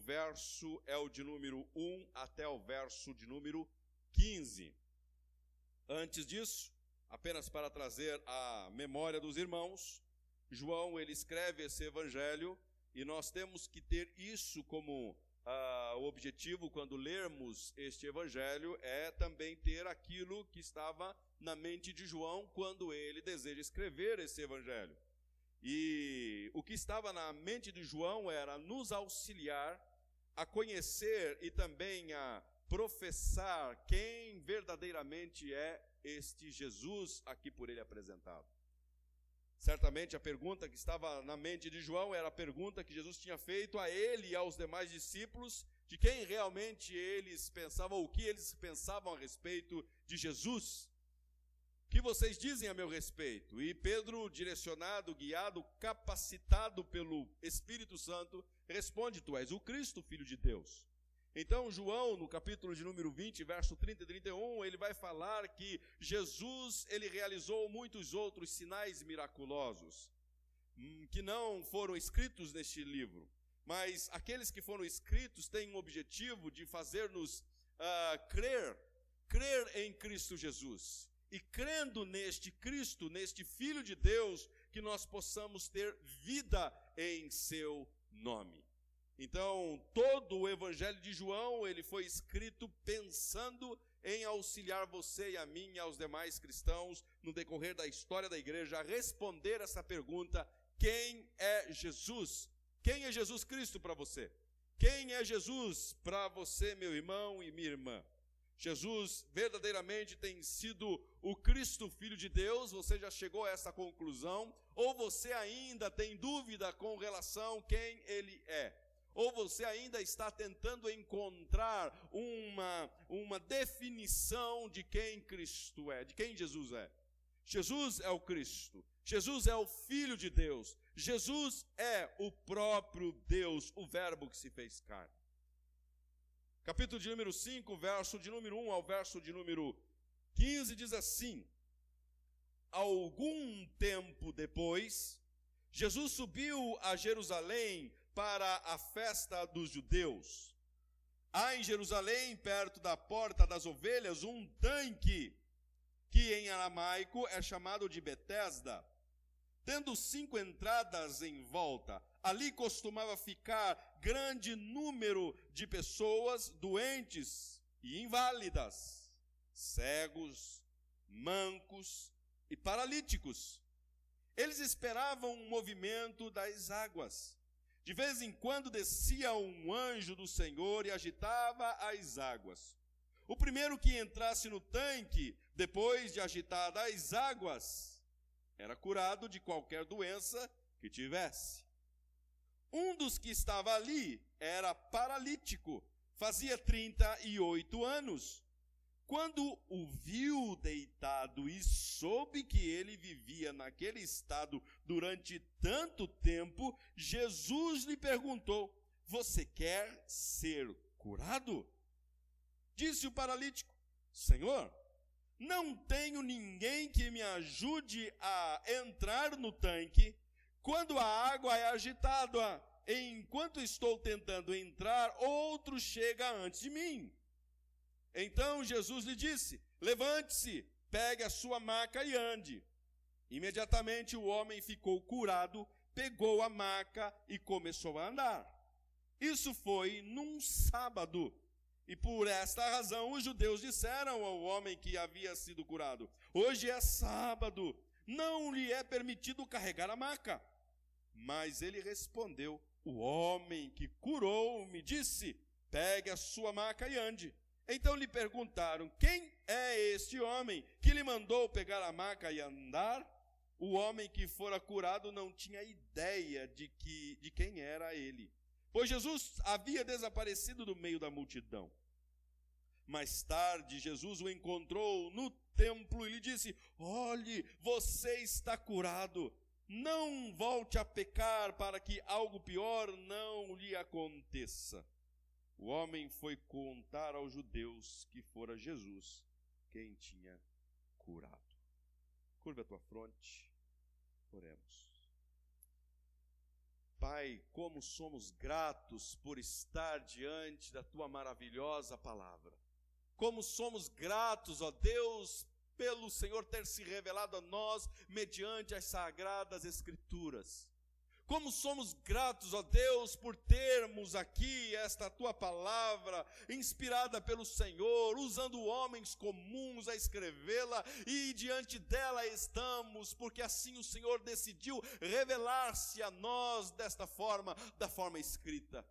verso é o de número 1 até o verso de número 15. Antes disso, apenas para trazer a memória dos irmãos, João, ele escreve esse evangelho e nós temos que ter isso como o objetivo quando lermos este evangelho, é também ter aquilo que estava na mente de João quando ele deseja escrever esse evangelho. E o que estava na mente de João era nos auxiliar a conhecer e também a professar quem verdadeiramente é este Jesus aqui por ele apresentado. Certamente a pergunta que estava na mente de João era a pergunta que Jesus tinha feito a ele e aos demais discípulos, de quem realmente eles pensavam, ou o que eles pensavam a respeito de Jesus. O que vocês dizem a meu respeito? E Pedro, direcionado, guiado, capacitado pelo Espírito Santo, responde: tu és o Cristo, Filho de Deus. Então João, no capítulo de número 20, verso 30 e 31, ele vai falar que Jesus, ele realizou muitos outros sinais miraculosos, que não foram escritos neste livro, mas aqueles que foram escritos têm o objetivo de fazer-nos crer em Cristo Jesus. E crendo neste Cristo, neste Filho de Deus, que nós possamos ter vida em seu nome. Então, todo o evangelho de João, ele foi escrito pensando em auxiliar você e a mim e aos demais cristãos, no decorrer da história da igreja, a responder essa pergunta: quem é Jesus? Quem é Jesus Cristo para você? Quem é Jesus para você, meu irmão e minha irmã? Jesus verdadeiramente tem sido o Cristo, Filho de Deus? Você já chegou a essa conclusão? Ou você ainda tem dúvida com relação a quem ele é? Ou você ainda está tentando encontrar uma definição de quem Cristo é, de quem Jesus é? Jesus é o Cristo, Jesus é o Filho de Deus, Jesus é o próprio Deus, o Verbo que se fez carne. Capítulo de número 5, verso de número 1 ao verso de número 15, diz assim: algum tempo depois, Jesus subiu a Jerusalém para a festa dos judeus. Há em Jerusalém, perto da porta das ovelhas, um tanque, que em aramaico é chamado de Betesda, tendo 5 entradas em volta. Ali costumava ficar grande número de pessoas doentes e inválidas, cegos, mancos e paralíticos. Eles esperavam um movimento das águas. De vez em quando descia um anjo do Senhor e agitava as águas. O primeiro que entrasse no tanque, depois de agitadas as águas, era curado de qualquer doença que tivesse. Um dos que estava ali era paralítico, fazia 38 anos. Quando o viu deitado e soube que ele vivia naquele estado durante tanto tempo, Jesus lhe perguntou: você quer ser curado? Disse o paralítico: Senhor, não tenho ninguém que me ajude a entrar no tanque quando a água é agitada. Enquanto estou tentando entrar, outro chega antes de mim. Então Jesus lhe disse: levante-se, pegue a sua maca e ande. Imediatamente o homem ficou curado, pegou a maca e começou a andar. Isso foi num sábado. E por esta razão os judeus disseram ao homem que havia sido curado: hoje é sábado, não lhe é permitido carregar a maca. Mas ele respondeu: o homem que curou me disse: pegue a sua maca e ande. Então lhe perguntaram: quem é este homem que lhe mandou pegar a maca e andar? O homem que fora curado não tinha ideia de quem era ele, pois Jesus havia desaparecido do meio da multidão. Mais tarde, Jesus o encontrou no templo e lhe disse: olhe, você está curado. Não volte a pecar para que algo pior não lhe aconteça. O homem foi contar aos judeus que fora Jesus quem tinha curado. Curva a tua fronte, oremos. Pai, como somos gratos por estar diante da Tua maravilhosa palavra. Como somos gratos, ó Deus, pelo Senhor ter se revelado a nós mediante as sagradas Escrituras. Como somos gratos, ó Deus, por termos aqui esta Tua palavra, inspirada pelo Senhor, usando homens comuns a escrevê-la, e diante dela estamos, porque assim o Senhor decidiu revelar-se a nós desta forma, da forma escrita.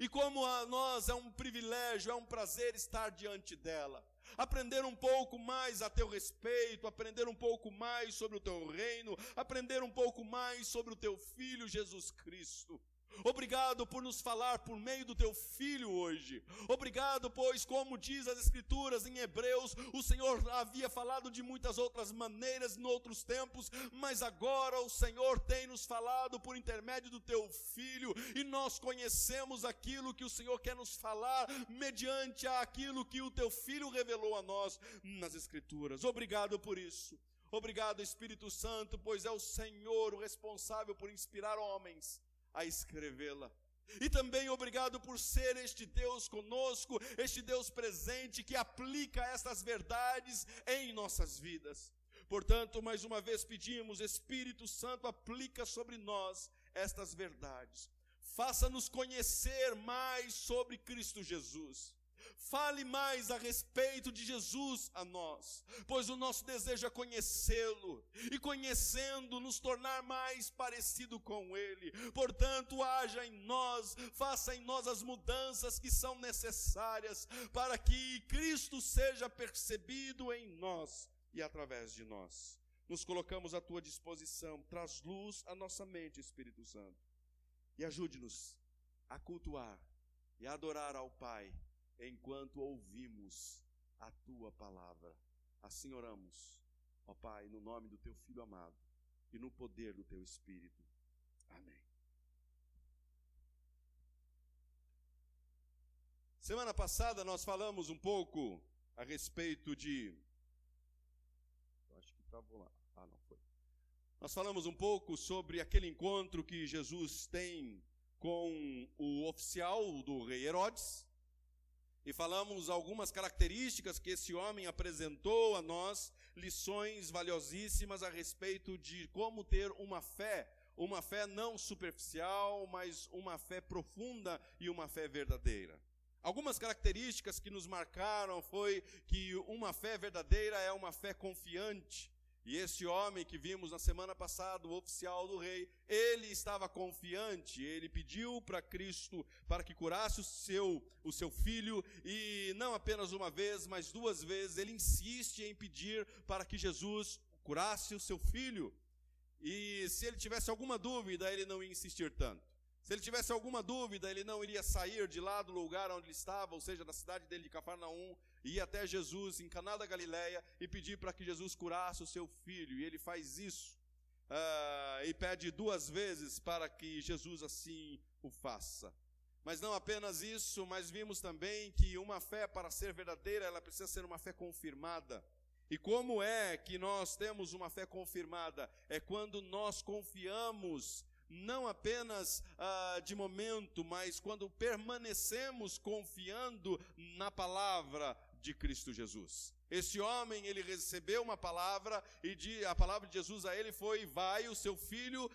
E como a nós é um privilégio, é um prazer estar diante dela, aprender um pouco mais a teu respeito, aprender um pouco mais sobre o teu reino, aprender um pouco mais sobre o teu Filho Jesus Cristo. Obrigado por nos falar por meio do teu Filho hoje. Obrigado, pois, como diz as Escrituras em Hebreus, o Senhor havia falado de muitas outras maneiras em outros tempos, mas agora o Senhor tem nos falado por intermédio do teu Filho, e nós conhecemos aquilo que o Senhor quer nos falar mediante aquilo que o teu Filho revelou a nós nas Escrituras. Obrigado por isso. Obrigado, Espírito Santo, pois é o Senhor o responsável por inspirar homens a escrevê-la. E também obrigado por ser este Deus conosco, este Deus presente que aplica estas verdades em nossas vidas. Portanto, mais uma vez pedimos, Espírito Santo, aplica sobre nós estas verdades. Faça-nos conhecer mais sobre Cristo Jesus. Fale mais a respeito de Jesus a nós, pois o nosso desejo é conhecê-lo, e conhecendo, nos tornar mais parecido com Ele. Portanto, haja em nós, faça em nós as mudanças que são necessárias, para que Cristo seja percebido em nós e através de nós. Nos colocamos à tua disposição, traz luz à nossa mente, Espírito Santo, e ajude-nos a cultuar e a adorar ao Pai, enquanto ouvimos a Tua palavra. Assim oramos, ó Pai, no nome do Teu Filho amado e no poder do Teu Espírito. Amém. Semana passada nós falamos um pouco a respeito de... Acho que travou lá. Não foi. Nós falamos um pouco sobre aquele encontro que Jesus tem com o oficial do rei Herodes, e falamos algumas características que esse homem apresentou a nós, lições valiosíssimas a respeito de como ter uma fé não superficial, mas uma fé profunda e uma fé verdadeira. Algumas características que nos marcaram foi que uma fé verdadeira é uma fé confiante. E esse homem que vimos na semana passada, o oficial do rei, ele estava confiante, ele pediu para Cristo para que curasse o seu filho, e não apenas uma vez, mas duas vezes, ele insiste em pedir para que Jesus curasse o seu filho. E se ele tivesse alguma dúvida, ele não ia insistir tanto. Se ele tivesse alguma dúvida, ele não iria sair de lá do lugar onde ele estava, ou seja, da cidade dele de Cafarnaum, e ir até Jesus, em Caná da Galileia, e pedir para que Jesus curasse o seu filho. E ele faz isso, e pede duas vezes para que Jesus assim o faça. Mas não apenas isso, mas vimos também que uma fé, para ser verdadeira, ela precisa ser uma fé confirmada. E como é que nós temos uma fé confirmada? É quando nós confiamos, não apenas de momento, mas quando permanecemos confiando na palavra de Cristo Jesus. Esse homem, ele recebeu uma palavra, e a palavra de Jesus a ele foi: vai, o seu filho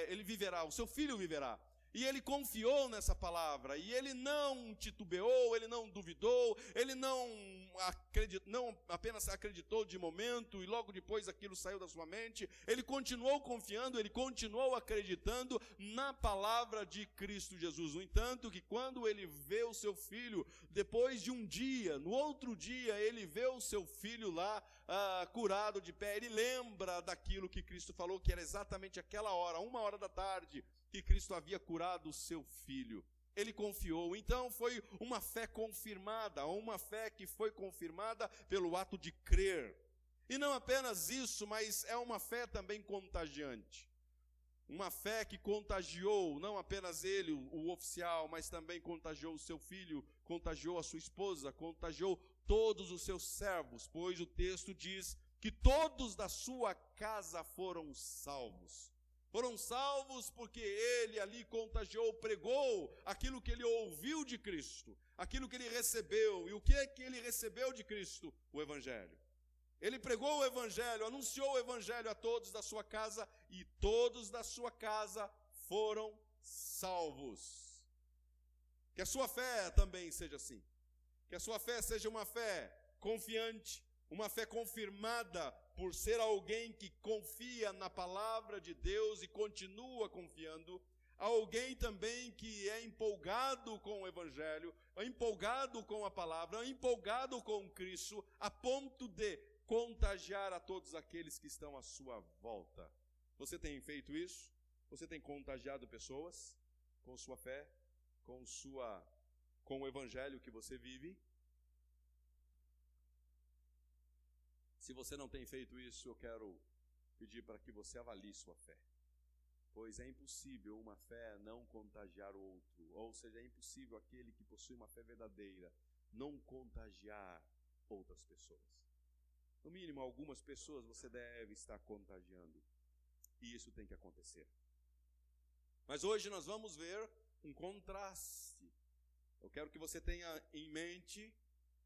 ele viverá, o seu filho viverá. E ele confiou nessa palavra, e ele não titubeou, ele não duvidou, ele não apenas acreditou de momento e logo depois aquilo saiu da sua mente. Ele continuou confiando, ele continuou acreditando na palavra de Cristo Jesus. No entanto, que quando ele vê o seu filho, depois de um dia, no outro dia, ele vê o seu filho lá curado de pé, ele lembra daquilo que Cristo falou, que era exatamente aquela hora, 1h da tarde, que Cristo havia curado o seu filho. Ele confiou. Então foi uma fé confirmada, uma fé que foi confirmada pelo ato de crer. E não apenas isso, mas é uma fé também contagiante. Uma fé que contagiou não apenas ele, o oficial, mas também contagiou o seu filho, contagiou a sua esposa, contagiou todos os seus servos, pois o texto diz que todos da sua casa foram salvos. Foram salvos porque ele ali contagiou, pregou aquilo que ele ouviu de Cristo, aquilo que ele recebeu. E o que é que ele recebeu de Cristo? O Evangelho. Ele pregou o Evangelho, anunciou o Evangelho a todos da sua casa, e todos da sua casa foram salvos. Que a sua fé também seja assim. Que a sua fé seja uma fé confiante, uma fé confirmada por ser alguém que confia na palavra de Deus e continua confiando. Alguém também que é empolgado com o Evangelho, empolgado com a palavra, empolgado com Cristo, a ponto de contagiar a todos aqueles que estão à sua volta. Você tem feito isso? Você tem contagiado pessoas com sua fé, com o Evangelho que você vive? Se você não tem feito isso, eu quero pedir para que você avalie sua fé. Pois é impossível uma fé não contagiar o outro. Ou seja, é impossível aquele que possui uma fé verdadeira não contagiar outras pessoas. No mínimo, algumas pessoas você deve estar contagiando. E isso tem que acontecer. Mas hoje nós vamos ver um contraste. Eu quero que você tenha em mente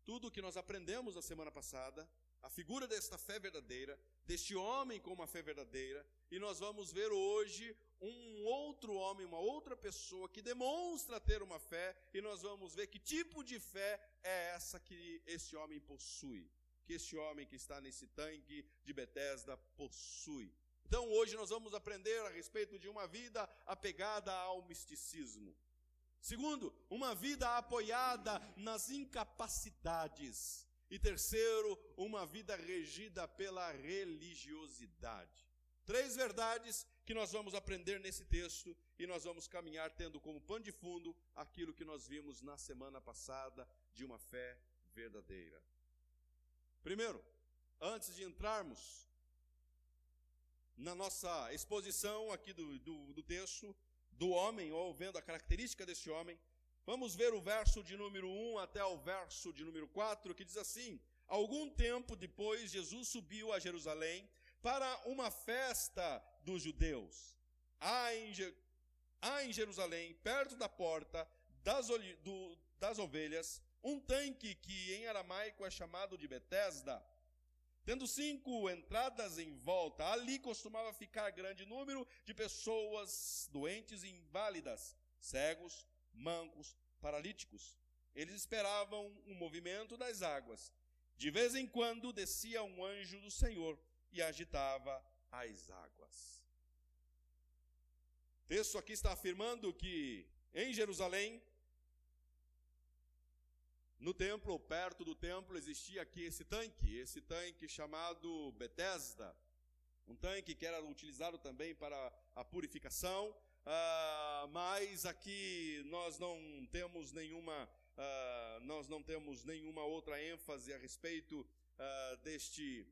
tudo o que nós aprendemos na semana passada, a figura desta fé verdadeira, deste homem com uma fé verdadeira, e nós vamos ver hoje um outro homem, uma outra pessoa que demonstra ter uma fé, e nós vamos ver que tipo de fé é essa que esse homem possui, que esse homem que está nesse tanque de Betesda possui. Então hoje nós vamos aprender a respeito de uma vida apegada ao misticismo. Segundo, uma vida apoiada nas incapacidades. E terceiro, uma vida regida pela religiosidade. 3 verdades que nós vamos aprender nesse texto e nós vamos caminhar tendo como pano de fundo aquilo que nós vimos na semana passada de uma fé verdadeira. Primeiro, antes de entrarmos na nossa exposição aqui do texto do homem, ou vendo a característica desse homem, vamos ver o verso de número 1 até o verso de número 4, que diz assim: algum tempo depois, Jesus subiu a Jerusalém para uma festa dos judeus. Há em Jerusalém, perto da porta das ovelhas, um tanque que em aramaico é chamado de Betesda, tendo 5 entradas em volta. Ali costumava ficar grande número de pessoas doentes e inválidas, cegos, mancos, paralíticos. Eles esperavam o movimento das águas. De vez em quando descia um anjo do Senhor e agitava as águas. O texto aqui está afirmando que em Jerusalém, no templo, perto do templo, existia aqui esse tanque chamado Betesda, um tanque que era utilizado também para a purificação. Mas aqui nós não temos nenhuma outra ênfase a respeito deste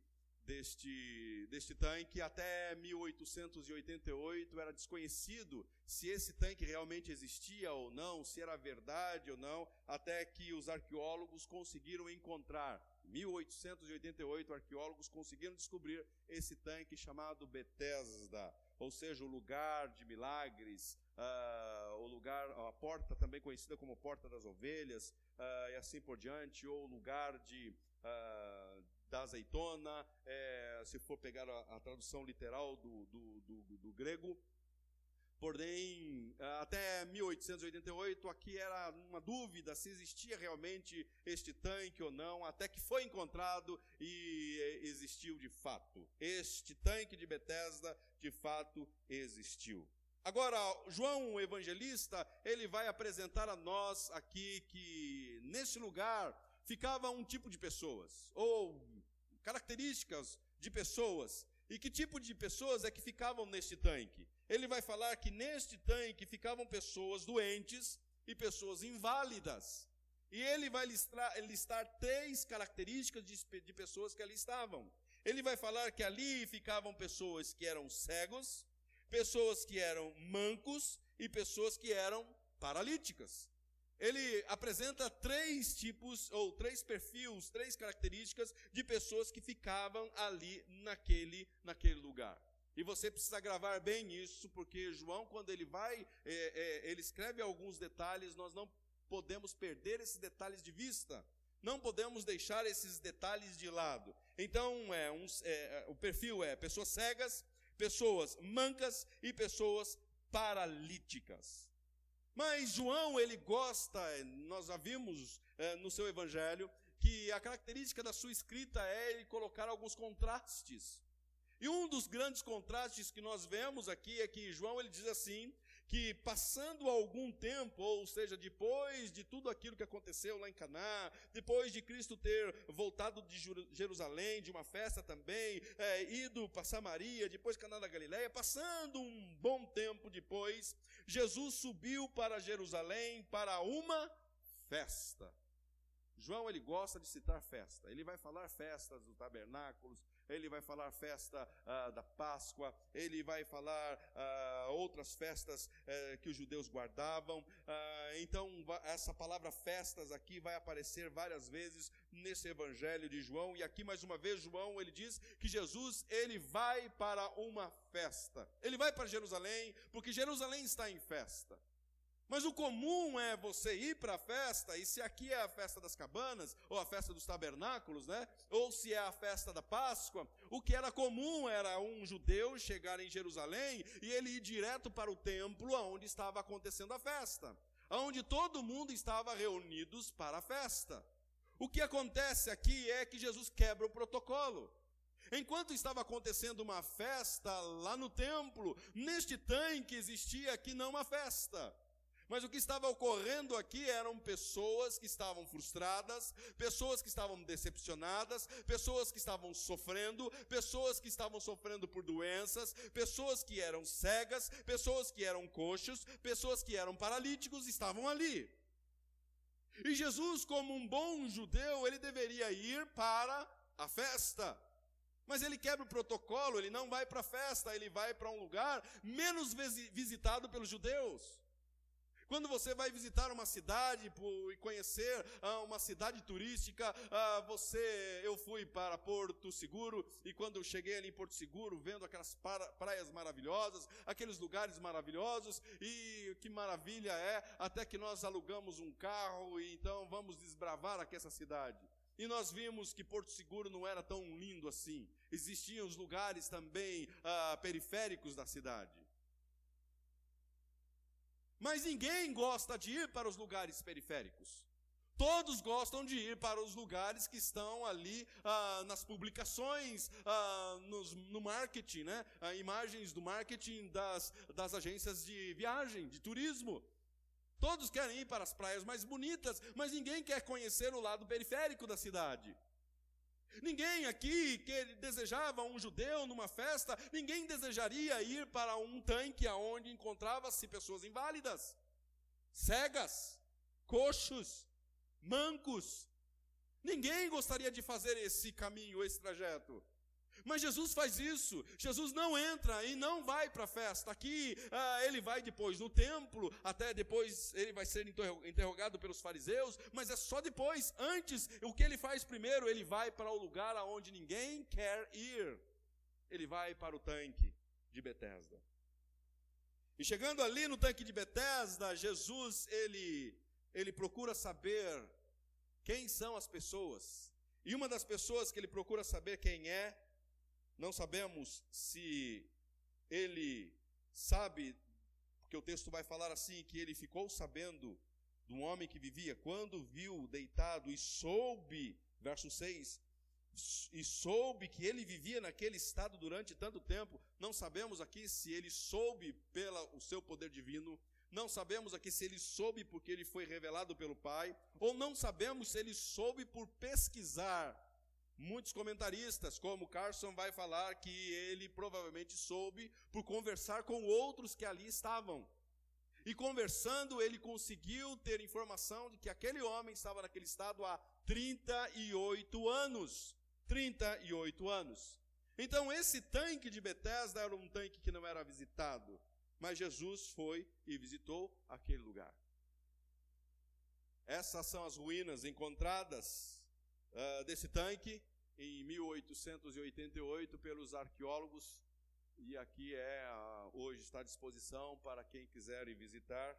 tanque. Até 1888 era desconhecido se esse tanque realmente existia ou não, se era verdade ou não, até que os arqueólogos conseguiram encontrar. Em 1888, arqueólogos conseguiram descobrir esse tanque chamado Betesda, ou seja, o lugar de milagres, a porta também conhecida como Porta das Ovelhas, e assim por diante, ou o lugar da azeitona, se for pegar a tradução literal do grego. Porém, até 1888, aqui era uma dúvida se existia realmente este tanque ou não, até que foi encontrado e existiu de fato. Este tanque de Betesda, de fato, existiu. Agora, João, o evangelista, ele vai apresentar a nós aqui que nesse lugar ficava um tipo de pessoas, ou características de pessoas. E que tipo de pessoas é que ficavam neste tanque? Ele vai falar que neste tanque ficavam pessoas doentes e pessoas inválidas. E ele vai listar 3 características de pessoas que ali estavam. Ele vai falar que ali ficavam pessoas que eram cegos, pessoas que eram mancos e pessoas que eram paralíticas. Ele apresenta 3 tipos, ou 3 perfis, 3 características de pessoas que ficavam ali naquele lugar. E você precisa gravar bem isso, porque João, quando ele vai, ele escreve alguns detalhes, nós não podemos perder esses detalhes de vista. Não podemos deixar esses detalhes de lado. Então, o perfil é pessoas cegas, pessoas mancas e pessoas paralíticas. Mas João, ele gosta, nós já vimos no seu evangelho, que a característica da sua escrita é ele colocar alguns contrastes. E um dos grandes contrastes que nós vemos aqui é que João, ele diz assim, que passando algum tempo, ou seja, depois de tudo aquilo que aconteceu lá em Caná, depois de Cristo ter voltado de Jerusalém, de uma festa também, ido para Samaria, depois Caná da Galileia, passando um bom tempo depois, Jesus subiu para Jerusalém para uma festa. João, ele gosta de citar festa. Ele vai falar festas dos tabernáculos, ele vai falar festa da Páscoa, ele vai falar outras festas que os judeus guardavam. Então, essa palavra festas aqui vai aparecer várias vezes nesse evangelho de João. E aqui, mais uma vez, João, ele diz que Jesus, ele vai para uma festa. Ele vai para Jerusalém, porque Jerusalém está em festa. Mas o comum é você ir para a festa, e se aqui é a festa das cabanas, ou a festa dos tabernáculos, né? Ou se é a festa da Páscoa, o que era comum era um judeu chegar em Jerusalém e ele ir direto para o templo onde estava acontecendo a festa, onde todo mundo estava reunidos para a festa. O que acontece aqui é que Jesus quebra o protocolo. Enquanto estava acontecendo uma festa lá no templo, neste tanque existia aqui não uma festa. Mas o que estava ocorrendo aqui eram pessoas que estavam frustradas, pessoas que estavam decepcionadas, pessoas que estavam sofrendo por doenças, pessoas que eram cegas, pessoas que eram coxos, pessoas que eram paralíticos, estavam ali. E Jesus, como um bom judeu, ele deveria ir para a festa. Mas ele quebra o protocolo, ele não vai para a festa, ele vai para um lugar menos visitado pelos judeus. Quando você vai visitar uma cidade e conhecer uma cidade turística, eu fui para Porto Seguro, e quando eu cheguei ali em Porto Seguro, vendo aquelas praias maravilhosas, aqueles lugares maravilhosos, e que maravilha é, até que nós alugamos um carro, e então vamos desbravar aqui essa cidade. E nós vimos que Porto Seguro não era tão lindo assim. Existiam os lugares também periféricos da cidade. Mas ninguém gosta de ir para os lugares periféricos. Todos gostam de ir para os lugares que estão ali nas publicações, no marketing, né? Imagens do marketing das agências de viagem, de turismo. Todos querem ir para as praias mais bonitas, mas ninguém quer conhecer o lado periférico da cidade. Ninguém aqui que desejava um judeu numa festa, ninguém desejaria ir para um tanque onde encontrava-se pessoas inválidas, cegas, coxos, mancos. Ninguém gostaria de fazer esse caminho, esse trajeto. Mas Jesus faz isso. Jesus não entra e não vai para a festa. Aqui ele vai depois no templo, até depois ele vai ser interrogado pelos fariseus, mas é só depois. Antes, o que ele faz primeiro? Ele vai para o lugar aonde ninguém quer ir. Ele vai para o tanque de Betesda. E chegando ali no tanque de Betesda, Jesus, ele procura saber quem são as pessoas. E uma das pessoas que ele procura saber quem é, não sabemos se ele sabe, porque o texto vai falar assim, que ele ficou sabendo de um homem que vivia, quando viu deitado e soube, verso 6, e soube que ele vivia naquele estado durante tanto tempo. Não sabemos aqui se ele soube pelo seu poder divino, não sabemos aqui se ele soube porque ele foi revelado pelo Pai, ou não sabemos se ele soube por pesquisar. Muitos comentaristas, como Carson, vai falar que ele provavelmente soube por conversar com outros que ali estavam. E conversando, ele conseguiu ter informação de que aquele homem estava naquele estado há 38 anos. 38 anos. Então esse tanque de Betesda era um tanque que não era visitado, mas Jesus foi e visitou aquele lugar. Essas são as ruínas encontradas desse tanque em 1888 pelos arqueólogos E aqui hoje está à disposição para quem quiser ir visitar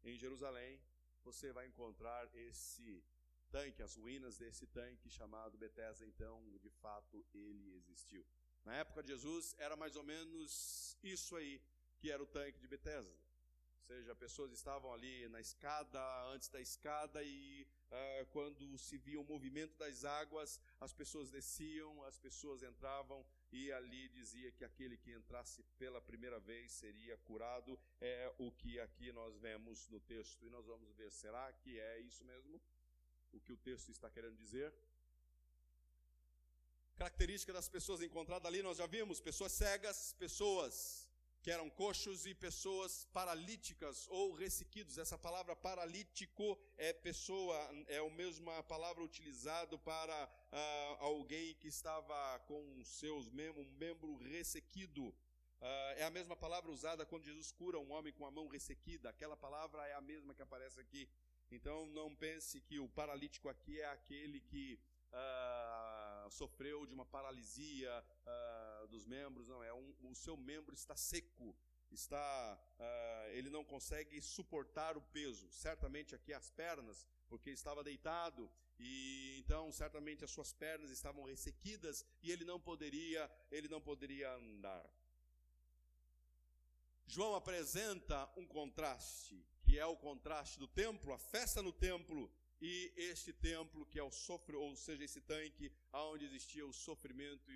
em Jerusalém. Você vai encontrar esse tanque, as ruínas desse tanque chamado Betesda. Então, de fato, ele existiu. Na época de Jesus, era mais ou menos isso aí, que era o tanque de Betesda. Ou seja, pessoas estavam ali na escada, antes da escada, e quando se via o movimento das águas, as pessoas desciam, as pessoas entravam, e ali dizia que aquele que entrasse pela primeira vez seria curado. É o que aqui nós vemos no texto, e nós vamos ver, será que é isso mesmo? O que o texto está querendo dizer? Característica das pessoas encontradas ali, nós já vimos, pessoas cegas, pessoas que eram coxos e pessoas paralíticas ou ressequidos. Essa palavra paralítico é a mesma palavra utilizada para alguém que estava com um membro ressequido. É a mesma palavra usada quando Jesus cura um homem com a mão ressequida. Aquela palavra é a mesma que aparece aqui. Então não pense que o paralítico aqui é aquele que sofreu de uma paralisia dos membros. Não, o seu membro está seco, ele não consegue suportar o peso. Certamente aqui as pernas, porque estava deitado, e então certamente as suas pernas estavam ressequidas e ele não poderia andar. João apresenta um contraste, que é o contraste do templo, a festa no templo, e este templo que é ou seja, esse tanque onde existia o sofrimento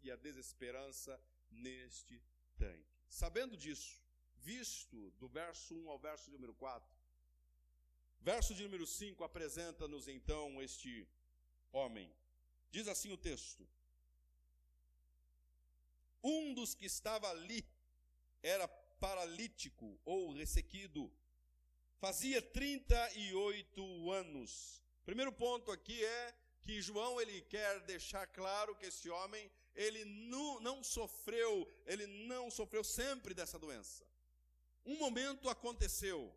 e a desesperança neste tanque. Sabendo disso, visto do verso 1 ao verso número 4, verso de número 5 apresenta-nos então este homem. Diz assim o texto: um dos que estava ali era paralítico ou ressequido, fazia 38 anos. Primeiro ponto aqui é que João ele quer deixar claro que esse homem ele não sofreu sempre dessa doença. Um momento aconteceu,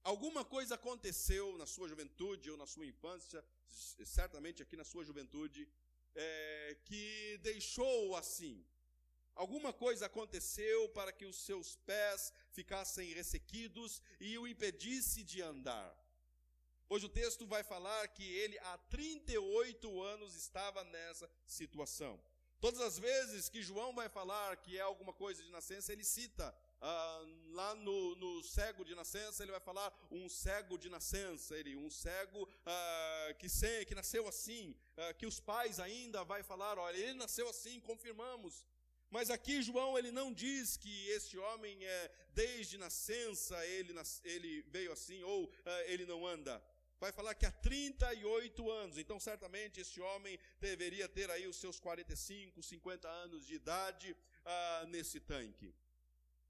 alguma coisa aconteceu na sua juventude ou na sua infância, certamente aqui na sua juventude, que deixou assim. Alguma coisa aconteceu para que os seus pés ficassem ressequidos e o impedisse de andar. Pois o texto vai falar que ele há 38 anos estava nessa situação. Todas as vezes que João vai falar que é alguma coisa de nascença, ele cita lá no cego de nascença, ele vai falar um cego de nascença, um cego que nasceu assim, que os pais ainda vai falar, olha, ele nasceu assim, confirmamos. Mas aqui João ele não diz que esse homem desde nascença ele veio assim ou ele não anda. Vai falar que há 38 anos, então certamente esse homem deveria ter aí os seus 45, 50 anos de idade nesse tanque.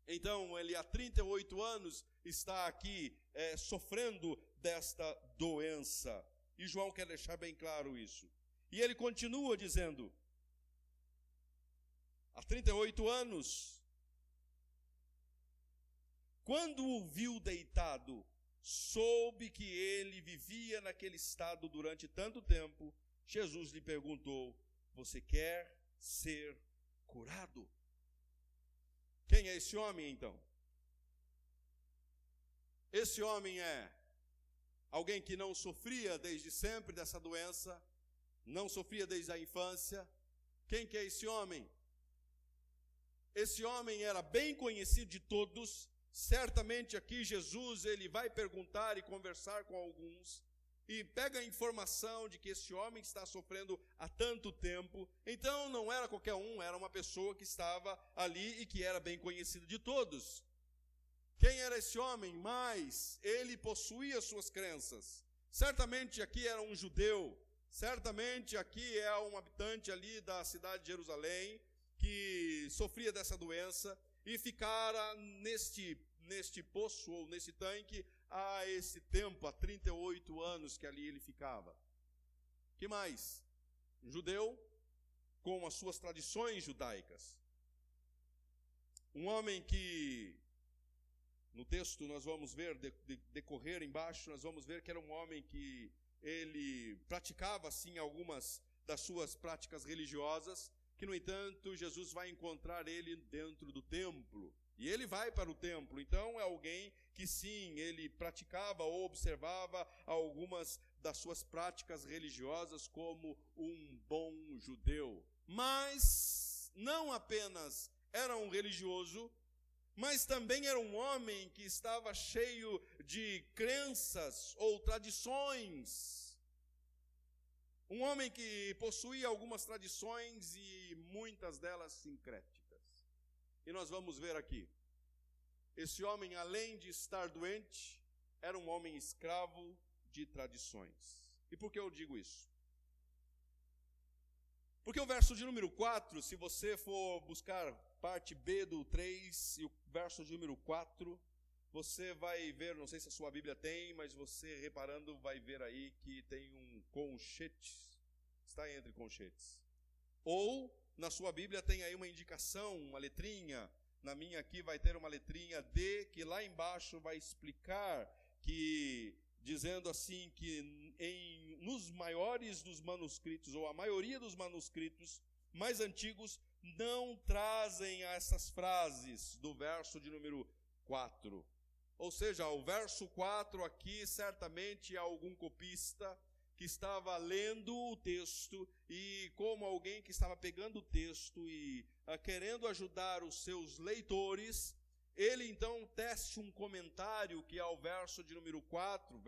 Então ele há 38 anos está aqui sofrendo desta doença. E João quer deixar bem claro isso. E ele continua dizendo: há 38 anos, quando o viu deitado, soube que ele vivia naquele estado durante tanto tempo. Jesus lhe perguntou: você quer ser curado? Quem é esse homem então? Esse homem é alguém que não sofria desde sempre dessa doença, não sofria desde a infância. Quem que é esse homem? Esse homem era bem conhecido de todos. Certamente aqui Jesus ele vai perguntar e conversar com alguns e pega a informação de que esse homem está sofrendo há tanto tempo. Então não era qualquer um, era uma pessoa que estava ali e que era bem conhecido de todos. Quem era esse homem? Mas ele possuía suas crenças. Certamente aqui era um judeu, certamente aqui é um habitante ali da cidade de Jerusalém, que sofria dessa doença e ficara neste poço ou nesse tanque há esse tempo, há 38 anos que ali ele ficava. Que mais? Um judeu com as suas tradições judaicas. Um homem que, no texto nós vamos ver, decorrer embaixo, nós vamos ver que era um homem que ele praticava assim algumas das suas práticas religiosas, que, no entanto, Jesus vai encontrar ele dentro do templo. E ele vai para o templo. Então, é alguém que, sim, ele praticava ou observava algumas das suas práticas religiosas como um bom judeu. Mas não apenas era um religioso, mas também era um homem que estava cheio de crenças ou tradições. Um homem que possuía algumas tradições e muitas delas sincréticas. E nós vamos ver aqui. Esse homem, além de estar doente, era um homem escravo de tradições. E por que eu digo isso? Porque o verso de número 4, se você for buscar parte B do 3 e o verso de número 4, você vai ver, não sei se a sua Bíblia tem, mas você reparando vai ver aí que tem um colchete, está entre colchetes. Ou na sua Bíblia tem aí uma indicação, uma letrinha, na minha aqui vai ter uma letrinha D, que lá embaixo vai explicar que, dizendo assim, que nos maiores dos manuscritos, ou a maioria dos manuscritos mais antigos, não trazem essas frases do verso de número 4. Ou seja, o verso 4 aqui, certamente algum copista que estava lendo o texto e como alguém que estava pegando o texto e querendo ajudar os seus leitores, ele então tece um comentário que é o verso de número 4,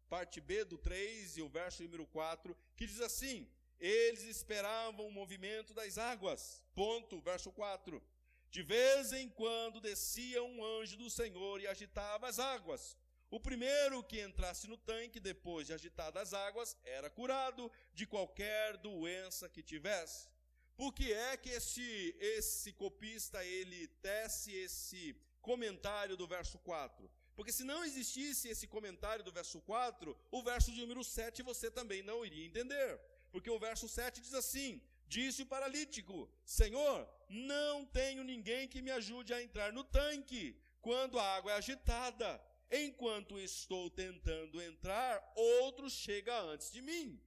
parte B do 3 e o verso número 4, que diz assim: eles esperavam o movimento das águas, ponto, verso 4. De vez em quando descia um anjo do Senhor e agitava as águas. O primeiro que entrasse no tanque, depois de agitadas as águas, era curado de qualquer doença que tivesse. Por que é que esse copista, ele tece esse comentário do verso 4? Porque se não existisse esse comentário do verso 4, o verso de número 7 você também não iria entender. Porque o verso 7 diz assim: disse o paralítico: Senhor, não tenho ninguém que me ajude a entrar no tanque quando a água é agitada. Enquanto estou tentando entrar, outro chega antes de mim.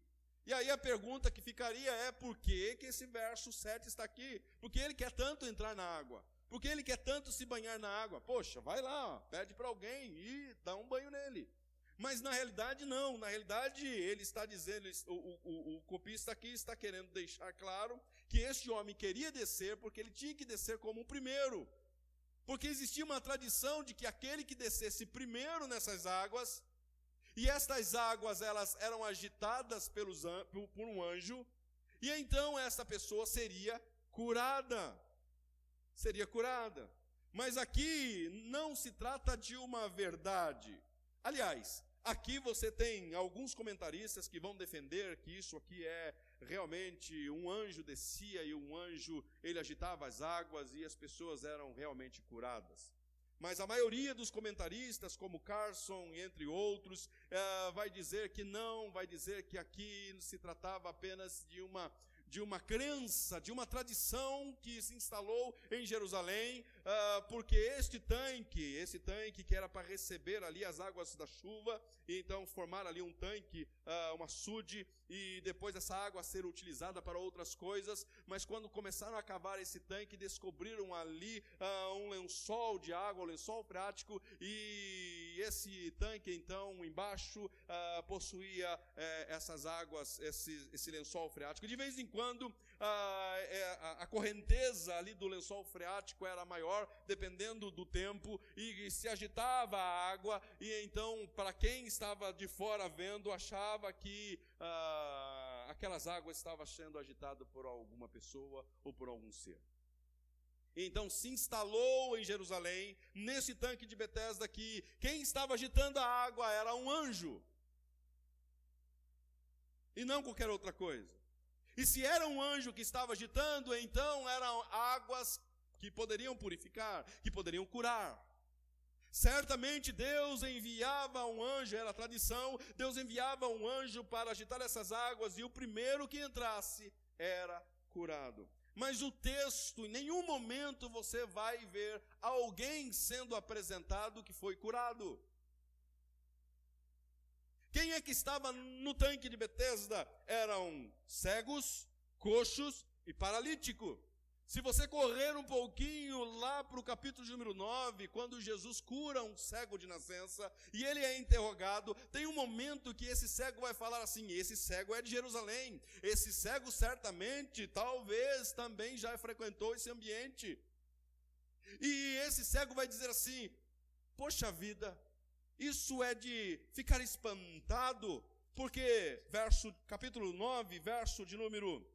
E aí a pergunta que ficaria é: por que esse verso 7 está aqui? Por que ele quer tanto entrar na água? Por que ele quer tanto se banhar na água? Poxa, vai lá, pede para alguém e dá um banho nele. Mas na realidade não, na realidade ele está dizendo, o copista aqui está querendo deixar claro que este homem queria descer porque ele tinha que descer como o primeiro. Porque existia uma tradição de que aquele que descesse primeiro nessas águas, e estas águas elas eram agitadas por um anjo, e então essa pessoa seria curada. Seria curada. Mas aqui não se trata de uma verdade. Aliás, aqui você tem alguns comentaristas que vão defender que isso aqui é realmente um anjo descia e um anjo, ele agitava as águas e as pessoas eram realmente curadas. Mas a maioria dos comentaristas, como Carson, entre outros, vai dizer que não, vai dizer que aqui se tratava apenas de uma crença, de uma tradição que se instalou em Jerusalém, porque esse tanque que era para receber ali as águas da chuva, e então formar ali um tanque, um açude, e depois essa água ser utilizada para outras coisas, mas quando começaram a cavar esse tanque, descobriram ali um lençol de água, um lençol freático, e esse tanque então embaixo possuía essas águas, esse lençol freático. De vez em quando a correnteza ali do lençol freático era maior, dependendo do tempo, e se agitava a água, e então para quem estava de fora vendo, achava que aquelas águas estavam sendo agitadas por alguma pessoa ou por algum ser. Então se instalou em Jerusalém, nesse tanque de Betesda, que quem estava agitando a água era um anjo, e não qualquer outra coisa. E se era um anjo que estava agitando, então eram águas que poderiam purificar, que poderiam curar. Certamente Deus enviava um anjo, era a tradição, Deus enviava um anjo para agitar essas águas, e o primeiro que entrasse era curado. Mas o texto, em nenhum momento você vai ver alguém sendo apresentado que foi curado. Quem é que estava no tanque de Betesda? Eram cegos, coxos, e paralítico. Se você correr um pouquinho lá para o capítulo de número 9, quando Jesus cura um cego de nascença e ele é interrogado, tem um momento que esse cego vai falar assim: esse cego é de Jerusalém, esse cego certamente, talvez também já frequentou esse ambiente. E esse cego vai dizer assim: poxa vida, isso é de ficar espantado, porque capítulo 9, verso de número...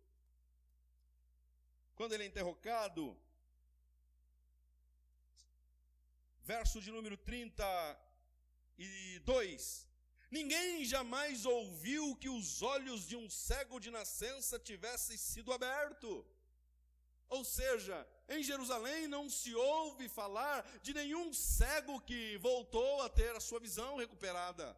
Quando ele é interrogado, verso de número 32, ninguém jamais ouviu que os olhos de um cego de nascença tivessem sido abertos. Ou seja, em Jerusalém não se ouve falar de nenhum cego que voltou a ter a sua visão recuperada.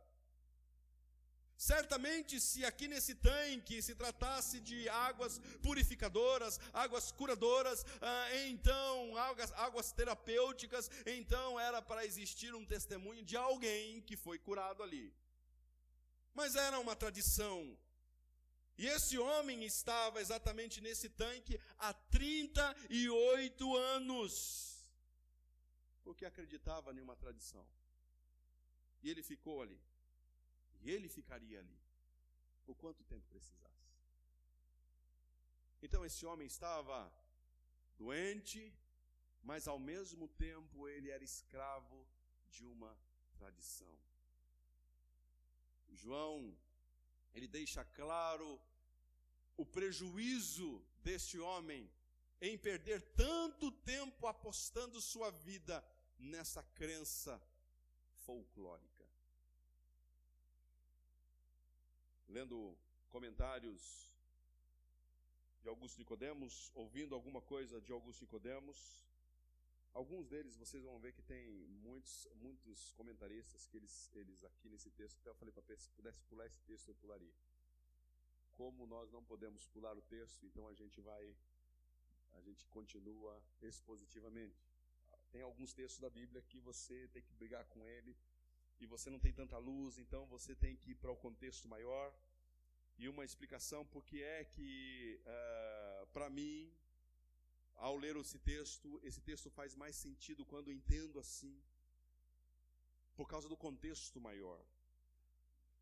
Certamente, se aqui nesse tanque se tratasse de águas purificadoras, águas curadoras, então águas terapêuticas, então era para existir um testemunho de alguém que foi curado ali. Mas era uma tradição. E esse homem estava exatamente nesse tanque há 38 anos, porque acreditava em uma tradição. E ele ficou ali. E ele ficaria ali por quanto tempo precisasse. Então esse homem estava doente, mas ao mesmo tempo ele era escravo de uma tradição. João, ele deixa claro o prejuízo deste homem em perder tanto tempo apostando sua vida nessa crença folclórica. Lendo comentários de Augusto Nicodemos, ouvindo alguma coisa de Augusto Nicodemos, alguns deles vocês vão ver que tem muitos comentaristas que eles aqui nesse texto, até eu falei para Pedro, se pudesse pular esse texto eu pularia. Como nós não podemos pular o texto, então a gente continua expositivamente. Tem alguns textos da Bíblia que você tem que brigar com ele, e você não tem tanta luz, então você tem que ir para o contexto maior. E uma explicação porque é que, para mim, ao ler esse texto faz mais sentido quando eu entendo assim, por causa do contexto maior.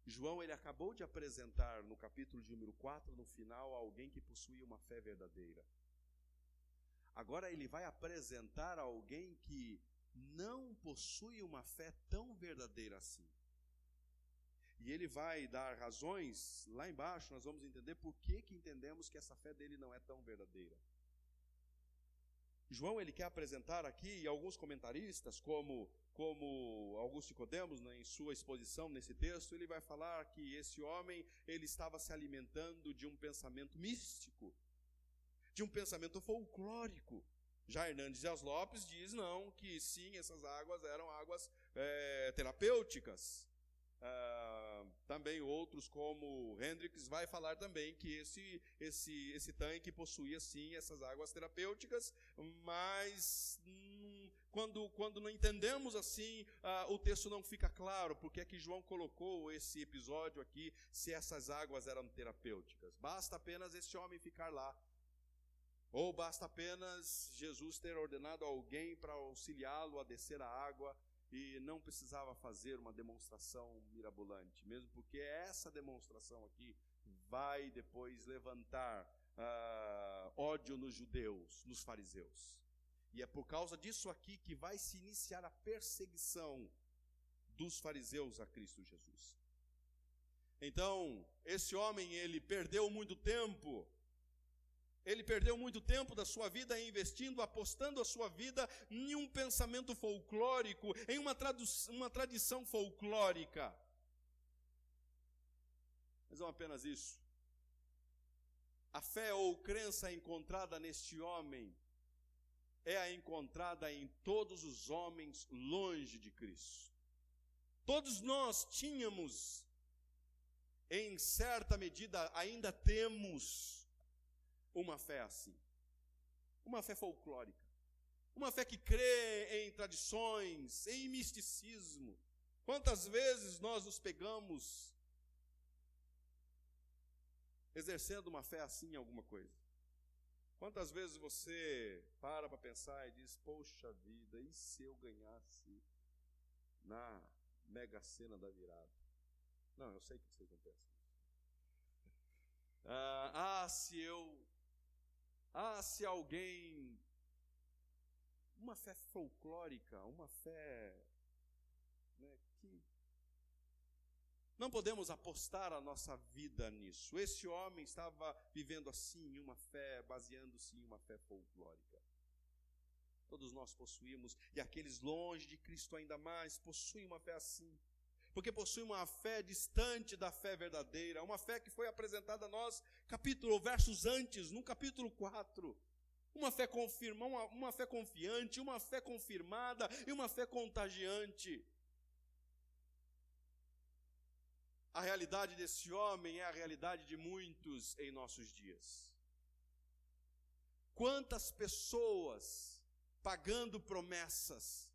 João, ele acabou de apresentar no capítulo de número 4, no final, alguém que possuía uma fé verdadeira. Agora ele vai apresentar alguém que não possui uma fé tão verdadeira assim. E ele vai dar razões, lá embaixo nós vamos entender por que entendemos que essa fé dele não é tão verdadeira. João, ele quer apresentar aqui, e alguns comentaristas, como Augusto Nicodemos, né, em sua exposição nesse texto, ele vai falar que esse homem, ele estava se alimentando de um pensamento místico, de um pensamento folclórico. Já Hernandes Dias Lopes diz não, que sim, essas águas eram águas terapêuticas. Também outros como Hendricks vai falar também que esse tanque possuía sim essas águas terapêuticas, mas quando não entendemos assim, o texto não fica claro porque é que João colocou esse episódio aqui, se essas águas eram terapêuticas. Basta apenas esse homem ficar lá. Ou basta apenas Jesus ter ordenado alguém para auxiliá-lo a descer a água e não precisava fazer uma demonstração mirabolante, mesmo porque essa demonstração aqui vai depois levantar ódio nos judeus, nos fariseus. E é por causa disso aqui que vai se iniciar a perseguição dos fariseus a Cristo Jesus. Então, esse homem, ele perdeu muito tempo. Ele perdeu muito tempo da sua vida investindo, apostando a sua vida em um pensamento folclórico, em uma tradição folclórica. Mas não apenas isso. A fé ou crença encontrada neste homem é a encontrada em todos os homens longe de Cristo. Todos nós tínhamos, em certa medida, ainda temos uma fé assim, uma fé folclórica, uma fé que crê em tradições, em misticismo. Quantas vezes nós nos pegamos exercendo uma fé assim em alguma coisa? Quantas vezes você para pensar e diz, poxa vida, e se eu ganhasse na Mega Sena da virada? Não, eu sei que vocês não pensam. Se alguém, uma fé folclórica, uma fé, né, que não podemos apostar a nossa vida nisso. Esse homem estava vivendo assim, uma fé, baseando-se em uma fé folclórica. Todos nós possuímos, e aqueles longe de Cristo ainda mais, possuem uma fé assim. Porque possuem uma fé distante da fé verdadeira, uma fé que foi apresentada a nós, versos antes, no capítulo 4. Uma fé uma fé confiante, uma fé confirmada e uma fé contagiante. A realidade desse homem é a realidade de muitos em nossos dias. Quantas pessoas pagando promessas,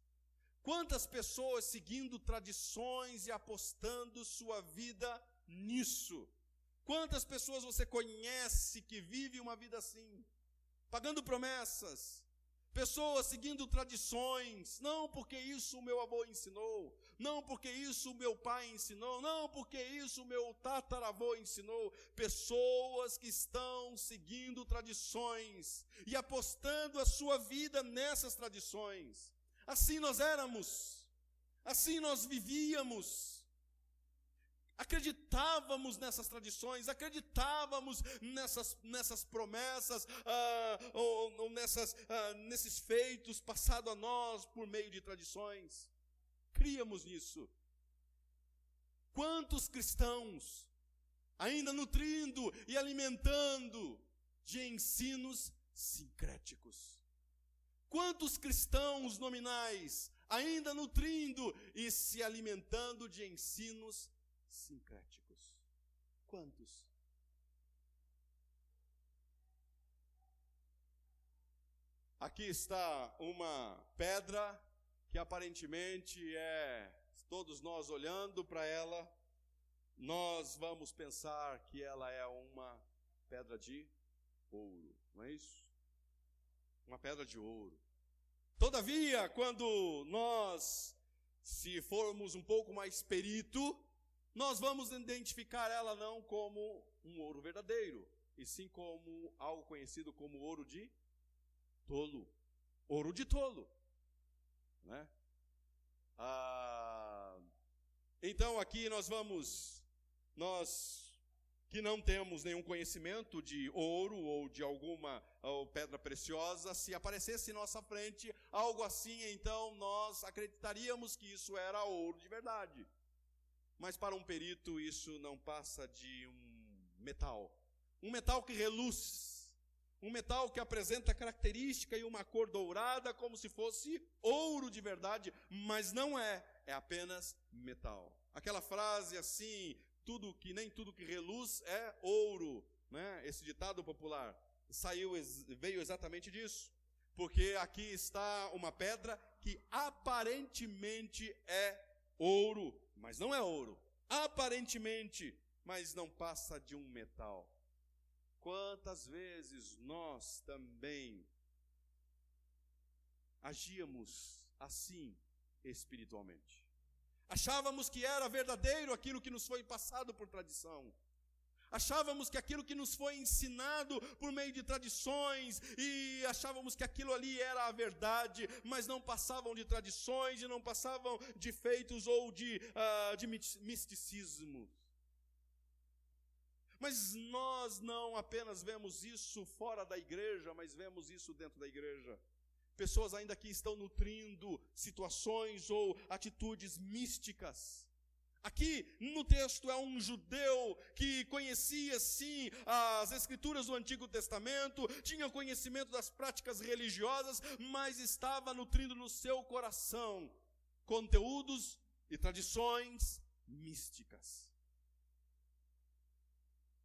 quantas pessoas seguindo tradições e apostando sua vida nisso? Quantas pessoas você conhece que vivem uma vida assim, pagando promessas? Pessoas seguindo tradições, não porque isso o meu avô ensinou, não porque isso o meu pai ensinou, não porque isso o meu tataravô ensinou. Pessoas que estão seguindo tradições e apostando a sua vida nessas tradições. Assim nós éramos, assim nós vivíamos. Acreditávamos nessas tradições, acreditávamos nessas promessas, ou nesses feitos passados a nós por meio de tradições. Críamos nisso. Quantos cristãos ainda nutrindo e alimentando de ensinos sincréticos? Quantos cristãos nominais ainda nutrindo e se alimentando de ensinos sincréticos? Quantos? Aqui está uma pedra que aparentemente todos nós olhando para ela, nós vamos pensar que ela é uma pedra de ouro, não é isso? Uma pedra de ouro. Todavia, quando nós, se formos um pouco mais perito, nós vamos identificar ela não como um ouro verdadeiro, e sim como algo conhecido como ouro de tolo. Ouro de tolo, né? Então aqui nós que não temos nenhum conhecimento de ouro ou de alguma pedra preciosa, se aparecesse em nossa frente algo assim, então nós acreditaríamos que isso era ouro de verdade. Mas para um perito isso não passa de um metal que reluz, um metal que apresenta característica e uma cor dourada como se fosse ouro de verdade, mas não é apenas metal. Aquela frase assim, nem tudo que reluz é ouro, né? Esse ditado popular veio exatamente disso, porque aqui está uma pedra que aparentemente é ouro, mas não é ouro. Aparentemente, mas não passa de um metal. Quantas vezes nós também agíamos assim espiritualmente? Achávamos que era verdadeiro aquilo que nos foi passado por tradição. Achávamos que aquilo que nos foi ensinado por meio de tradições, e achávamos que aquilo ali era a verdade, mas não passavam de tradições e não passavam de feitos ou de misticismo. Mas nós não apenas vemos isso fora da igreja, mas vemos isso dentro da igreja. Pessoas ainda que estão nutrindo situações ou atitudes místicas. Aqui no texto é um judeu que conhecia sim as escrituras do Antigo Testamento, tinha conhecimento das práticas religiosas, mas estava nutrindo no seu coração conteúdos e tradições místicas.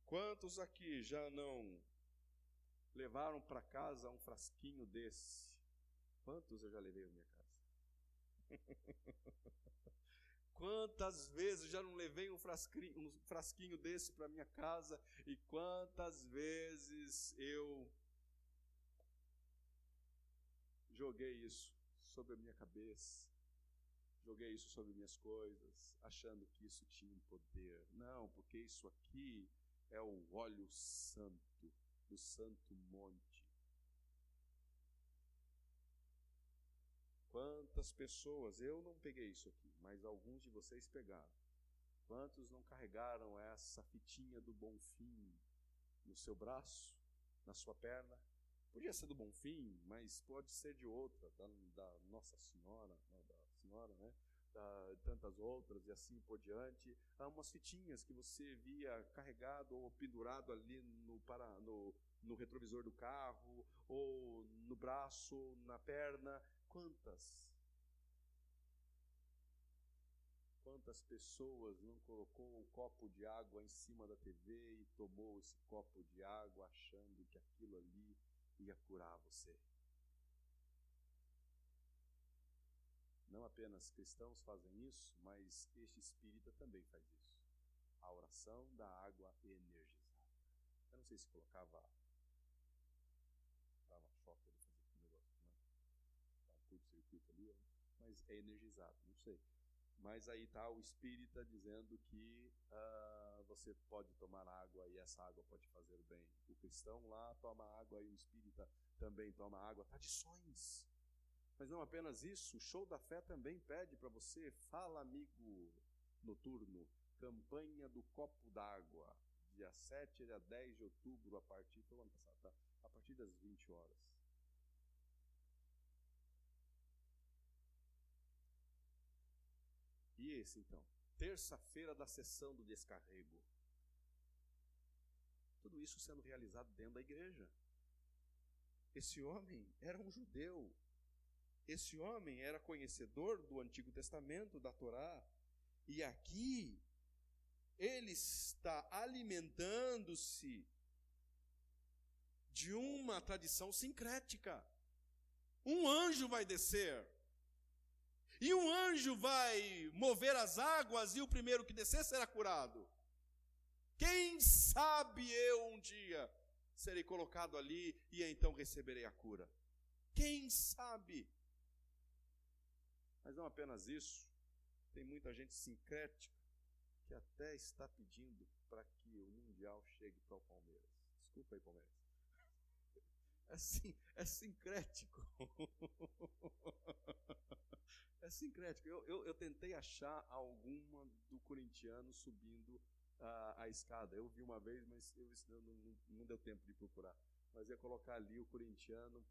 Quantos aqui já não levaram para casa um frasquinho desse? Quantos eu já levei na minha casa? Quantas vezes já não levei um frasquinho desse para minha casa, e quantas vezes eu joguei isso sobre a minha cabeça, joguei isso sobre minhas coisas, achando que isso tinha um poder. Não, porque isso aqui é o óleo santo, do santo monte. Quantas pessoas, eu não peguei isso aqui, mas alguns de vocês pegaram. Quantos não carregaram essa fitinha do Bonfim no seu braço, na sua perna? Podia ser do Bonfim, mas pode ser de outra, da Nossa Senhora, da Senhora, né? Tantas outras e assim por diante. Há umas fitinhas que você via carregado ou pendurado ali no retrovisor do carro, ou no braço, ou na perna. Quantas pessoas não colocou um copo de água em cima da TV e tomou esse copo de água achando que aquilo ali ia curar você? Não apenas cristãos fazem isso, mas este espírita também faz isso. A oração da água energizada. Eu não sei se colocava, dava choque ali, fazer aquele negócio, né? Dá um curto-circuito ali, mas é energizado, não sei. Mas aí está o espírita dizendo que você pode tomar água e essa água pode fazer bem. O cristão lá toma água e o espírita também toma água. Tradições. Mas não apenas isso, o Show da Fé também pede para você, Fala Amigo Noturno, campanha do copo d'água, dia 7 a 10 de outubro, a partir do ano passado, tá? A partir das 20 horas. E esse então, terça-feira da sessão do descarrego. Tudo isso sendo realizado dentro da igreja. Esse homem era um judeu. Esse homem era conhecedor do Antigo Testamento, da Torá. E aqui, ele está alimentando-se de uma tradição sincrética. Um anjo vai descer. E um anjo vai mover as águas e o primeiro que descer será curado. Quem sabe eu um dia serei colocado ali e então receberei a cura. Quem sabe? Mas não apenas isso, tem muita gente sincrética que até está pedindo para que o Mundial chegue para o Palmeiras. Desculpa aí, Palmeiras. É sincrético. É sincrético. Eu tentei achar alguma do corintiano subindo a escada. Eu vi uma vez, mas não deu tempo de procurar. Mas ia colocar ali o corintiano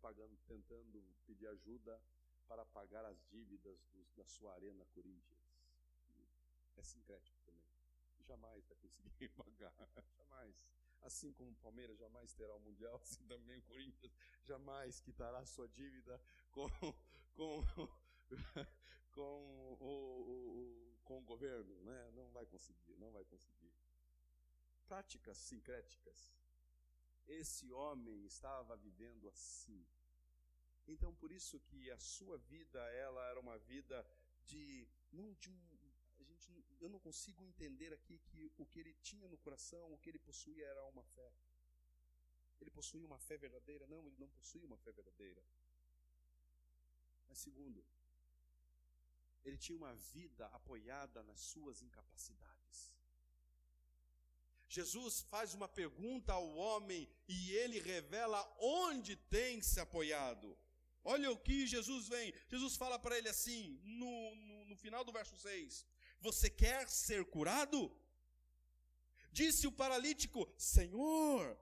tentando pedir ajuda para pagar as dívidas da sua Arena Corinthians. É sincrético também. Jamais vai conseguir pagar. Jamais. Assim como o Palmeiras jamais terá o Mundial, assim também o Corinthians jamais quitará a sua dívida com o governo, né? Não vai conseguir. Práticas sincréticas. Esse homem estava vivendo assim. Então, por isso que a sua vida, ela era uma vida eu não consigo entender aqui que o que ele tinha no coração, o que ele possuía era uma fé. Ele possuía uma fé verdadeira? Não, ele não possuía uma fé verdadeira. Mas segundo, ele tinha uma vida apoiada nas suas incapacidades. Jesus faz uma pergunta ao homem e ele revela onde tem se apoiado. Olha o que Jesus vem. Jesus fala para ele assim, no final do verso 6. Você quer ser curado? Disse o paralítico, Senhor,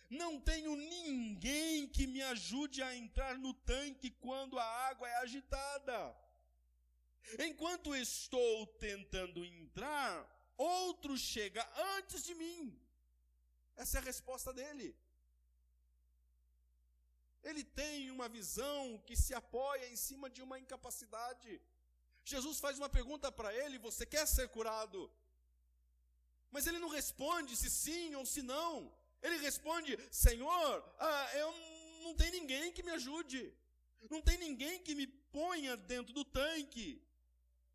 não tenho ninguém que me ajude a entrar no tanque quando a água é agitada. Enquanto estou tentando entrar, outro chega antes de mim. Essa é a resposta dele. Ele tem uma visão que se apoia em cima de uma incapacidade. Jesus faz uma pergunta para ele, você quer ser curado? Mas ele não responde se sim ou se não. Ele responde, Senhor, eu não tenho ninguém que me ajude. Não tem ninguém que me ponha dentro do tanque.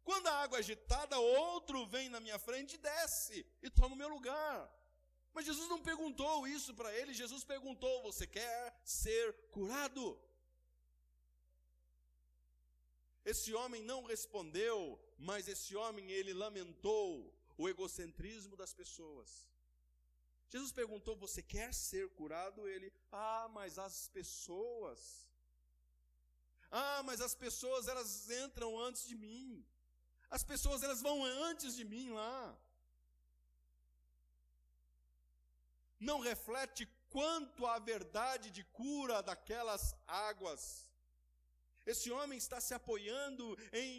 Quando a água é agitada, outro vem na minha frente e desce e toma o meu lugar. Mas Jesus não perguntou isso para ele, Jesus perguntou, você quer ser curado? Esse homem não respondeu, mas esse homem, ele lamentou o egocentrismo das pessoas. Jesus perguntou, você quer ser curado? Ele, mas as pessoas... mas as pessoas, elas entram antes de mim. As pessoas, elas vão antes de mim lá. Não reflete quanto a verdade de cura daquelas águas. Esse homem está se apoiando em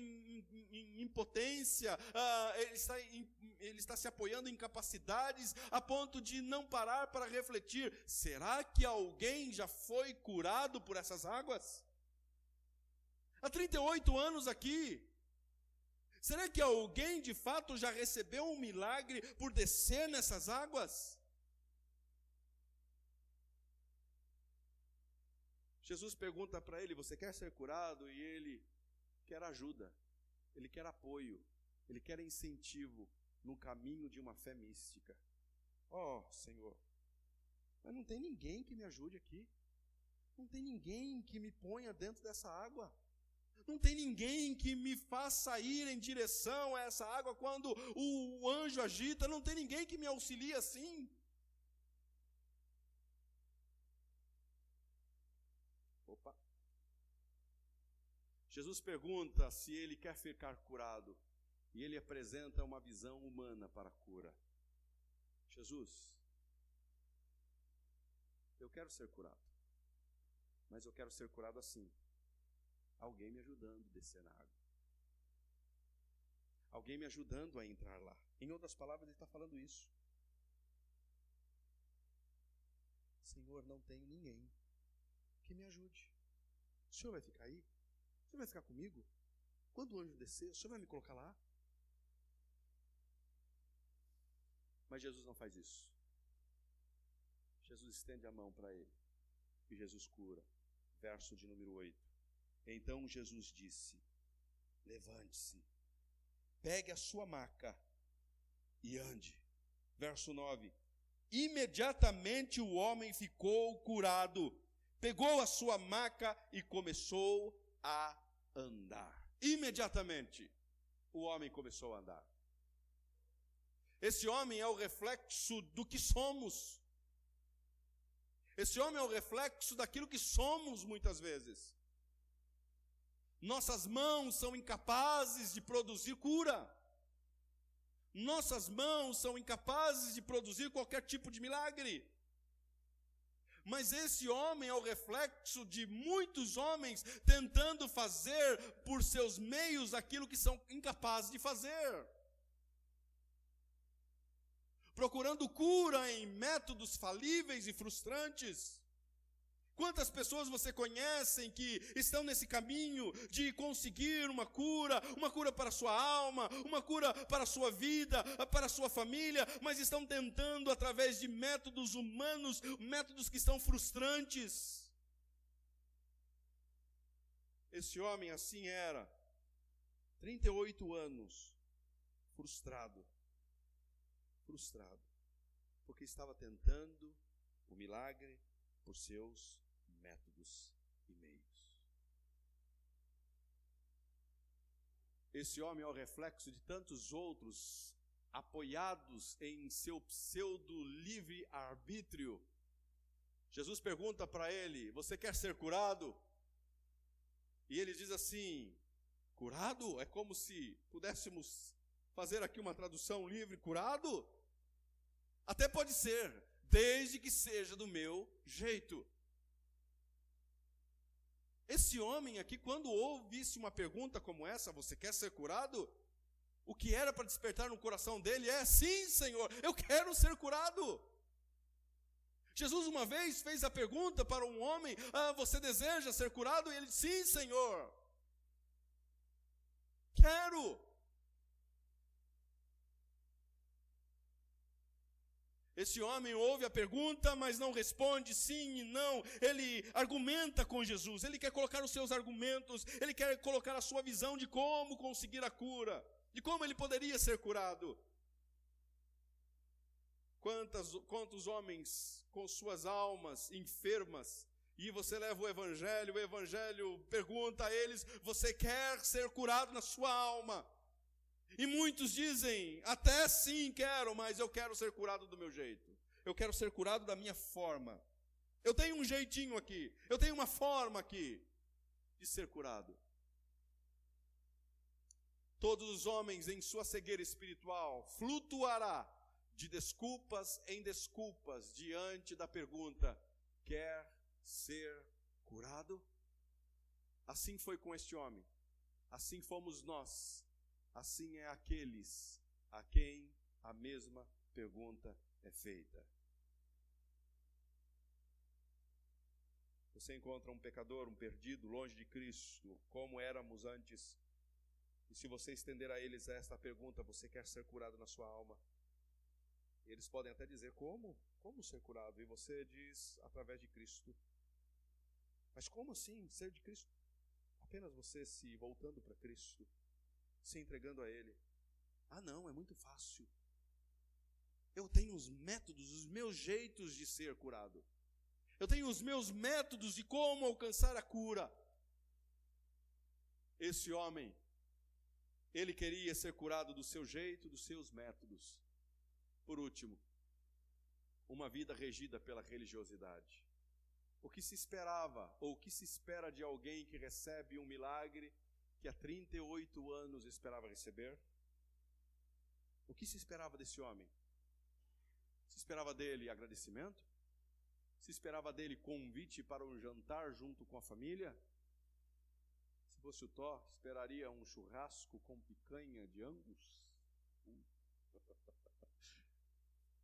impotência, ele está se apoiando em capacidades a ponto de não parar para refletir. Será que alguém já foi curado por essas águas? Há 38 anos aqui. Será que alguém de fato já recebeu um milagre por descer nessas águas? Jesus pergunta para ele, você quer ser curado? E ele quer ajuda, ele quer apoio, ele quer incentivo no caminho de uma fé mística. Senhor, mas não tem ninguém que me ajude aqui. Não tem ninguém que me ponha dentro dessa água. Não tem ninguém que me faça ir em direção a essa água quando o anjo agita. Não tem ninguém que me auxilie assim. Jesus pergunta se ele quer ficar curado. E ele apresenta uma visão humana para a cura. Jesus, eu quero ser curado. Mas eu quero ser curado assim. Alguém me ajudando a descer na água. Alguém me ajudando a entrar lá. Em outras palavras, ele está falando isso. Senhor, não tenho ninguém que me ajude. O Senhor vai ficar aí? O Senhor vai ficar comigo? Quando o anjo descer, o Senhor vai me colocar lá? Mas Jesus não faz isso. Jesus estende a mão para ele. E Jesus cura. Verso de número 8. Então Jesus disse, levante-se, pegue a sua maca e ande. Verso 9. Imediatamente o homem ficou curado, pegou a sua maca e começou a andar. Imediatamente o homem começou a andar. Esse homem é o reflexo do que somos. Esse homem é o reflexo daquilo que somos muitas vezes. Nossas mãos são incapazes de produzir cura. Nossas mãos são incapazes de produzir qualquer tipo de milagre. Mas esse homem é o reflexo de muitos homens tentando fazer por seus meios aquilo que são incapazes de fazer. Procurando cura em métodos falíveis e frustrantes. Quantas pessoas você conhece que estão nesse caminho de conseguir uma cura para a sua alma, uma cura para a sua vida, para a sua família, mas estão tentando através de métodos humanos, métodos que são frustrantes. Esse homem assim era, 38 anos, frustrado, porque estava tentando o milagre por seus métodos e meios. Esse homem é o reflexo de tantos outros apoiados em seu pseudo livre-arbítrio. Jesus pergunta para ele, você quer ser curado? E ele diz assim, curado? É como se pudéssemos fazer aqui uma tradução livre, curado? Até pode ser, desde que seja do meu jeito. Esse homem aqui, quando ouvisse uma pergunta como essa, você quer ser curado? O que era para despertar no coração dele é, sim, Senhor, eu quero ser curado. Jesus uma vez fez a pergunta para um homem, você deseja ser curado? E ele disse, sim, Senhor, quero. Esse homem ouve a pergunta, mas não responde sim e não. Ele argumenta com Jesus, ele quer colocar os seus argumentos, ele quer colocar a sua visão de como conseguir a cura, de como ele poderia ser curado. Quantos homens com suas almas enfermas e você leva o evangelho pergunta a eles: você quer ser curado na sua alma? E muitos dizem: até sim quero, mas eu quero ser curado do meu jeito. Eu quero ser curado da minha forma. Eu tenho um jeitinho aqui, eu tenho uma forma aqui de ser curado. Todos os homens em sua cegueira espiritual flutuará de desculpas em desculpas diante da pergunta: quer ser curado? Assim foi com este homem, assim fomos nós, assim é aqueles a quem a mesma pergunta é feita. Você encontra um pecador, um perdido, longe de Cristo, como éramos antes, e se você estender a eles esta pergunta: você quer ser curado na sua alma? Eles podem até dizer: como? Como ser curado? E você diz: através de Cristo. Mas como assim ser de Cristo? Apenas você se voltando para Cristo, se entregando a Ele. Ah não, é muito fácil. Eu tenho os métodos, os meus jeitos de ser curado. Eu tenho os meus métodos de como alcançar a cura. Esse homem, ele queria ser curado do seu jeito, dos seus métodos. Por último, uma vida regida pela religiosidade. O que se esperava, ou o que se espera de alguém que recebe um milagre que há 38 anos esperava receber? O que se esperava desse homem? Se esperava dele agradecimento? Se esperava dele convite para um jantar junto com a família? Se fosse o Tó, esperaria um churrasco com picanha de Angus?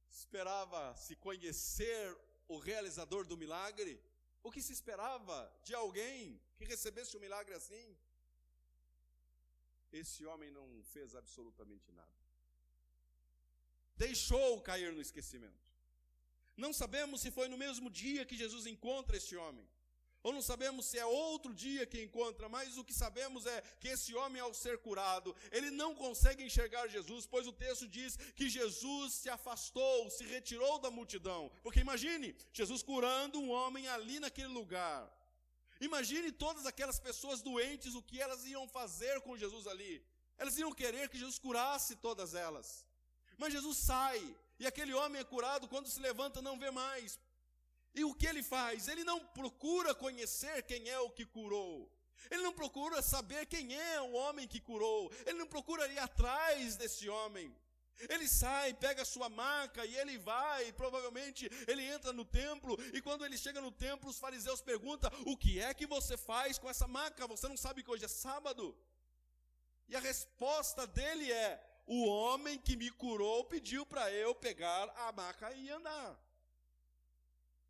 Esperava se conhecer o realizador do milagre? O que se esperava de alguém que recebesse um milagre assim? Esse homem não fez absolutamente nada. Deixou cair no esquecimento. Não sabemos se foi no mesmo dia que Jesus encontra esse homem, ou não sabemos se é outro dia que encontra, mas o que sabemos é que esse homem, ao ser curado, ele não consegue enxergar Jesus, pois o texto diz que Jesus se afastou, se retirou da multidão. Porque imagine, Jesus curando um homem ali naquele lugar. Imagine todas aquelas pessoas doentes, o que elas iam fazer com Jesus ali. Elas iam querer que Jesus curasse todas elas. Mas Jesus sai, e aquele homem é curado, quando se levanta não vê mais. E o que ele faz? Ele não procura conhecer quem é o que curou. Ele não procura saber quem é o homem que curou. Ele não procura ir atrás desse homem. Ele sai, pega a sua maca e ele vai, provavelmente ele entra no templo, e quando ele chega no templo, os fariseus perguntam: o que é que você faz com essa maca? Você não sabe que hoje é sábado? E a resposta dele é: o homem que me curou pediu para eu pegar a maca e andar.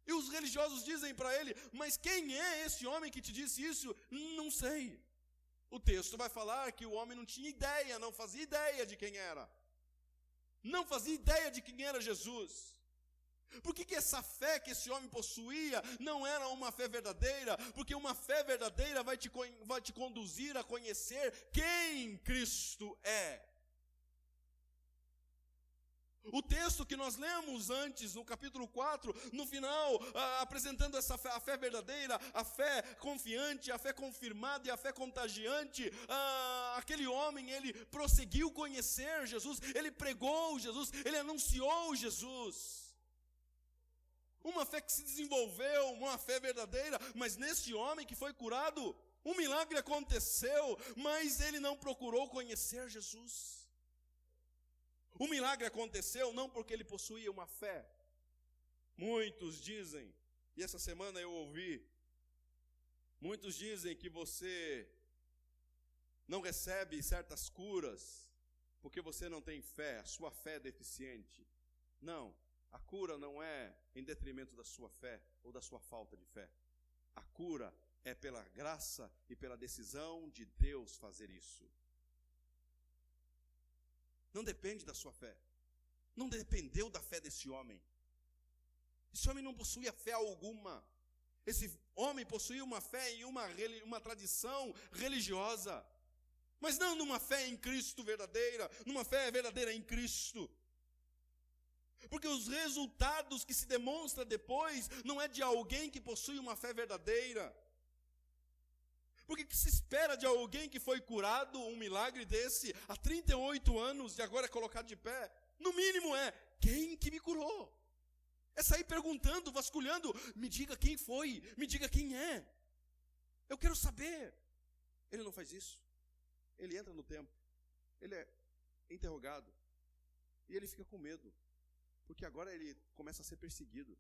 E os religiosos dizem para ele: mas quem é esse homem que te disse isso? Não sei. O texto vai falar que o homem não tinha ideia, não fazia ideia de quem era. Não fazia ideia de quem era Jesus. Por que essa fé que esse homem possuía não era uma fé verdadeira? Porque uma fé verdadeira vai te conduzir a conhecer quem Cristo é. O texto que nós lemos antes, no capítulo 4, no final, apresentando essa fé, a fé verdadeira, a fé confiante, a fé confirmada e a fé contagiante, aquele homem, ele prosseguiu conhecer Jesus, ele pregou Jesus, ele anunciou Jesus. Uma fé que se desenvolveu, uma fé verdadeira, mas nesse homem que foi curado, um milagre aconteceu, mas ele não procurou conhecer Jesus. O milagre aconteceu não porque ele possuía uma fé. Muitos dizem, e essa semana eu ouvi, muitos dizem que você não recebe certas curas porque você não tem fé, a sua fé é deficiente. Não, a cura não é em detrimento da sua fé ou da sua falta de fé. A cura é pela graça e pela decisão de Deus fazer isso. Não depende da sua fé. Não dependeu da fé desse homem. Esse homem não possuía fé alguma. Esse homem possuía uma fé em uma tradição religiosa, mas não numa fé em Cristo verdadeira, numa fé verdadeira em Cristo. Porque os resultados que se demonstram depois não é de alguém que possui uma fé verdadeira. Porque que se espera de alguém que foi curado, um milagre desse, há 38 anos e agora é colocado de pé? No mínimo quem que me curou? É sair perguntando, vasculhando, me diga quem foi, me diga quem é. Eu quero saber. Ele não faz isso. Ele entra no templo, ele é interrogado e ele fica com medo, porque agora ele começa a ser perseguido.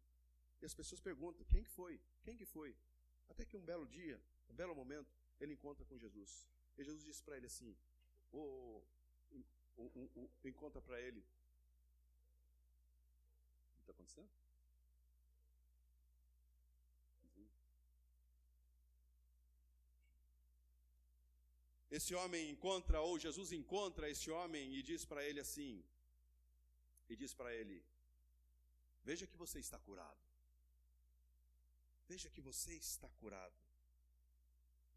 E as pessoas perguntam, quem que foi? Quem que foi? Até que um belo dia, um belo momento, ele encontra com Jesus. E Jesus disse para ele assim, encontra para ele. O que está acontecendo? Esse homem encontra, ou Jesus encontra esse homem e diz para ele assim, veja que você está curado. Veja que você está curado.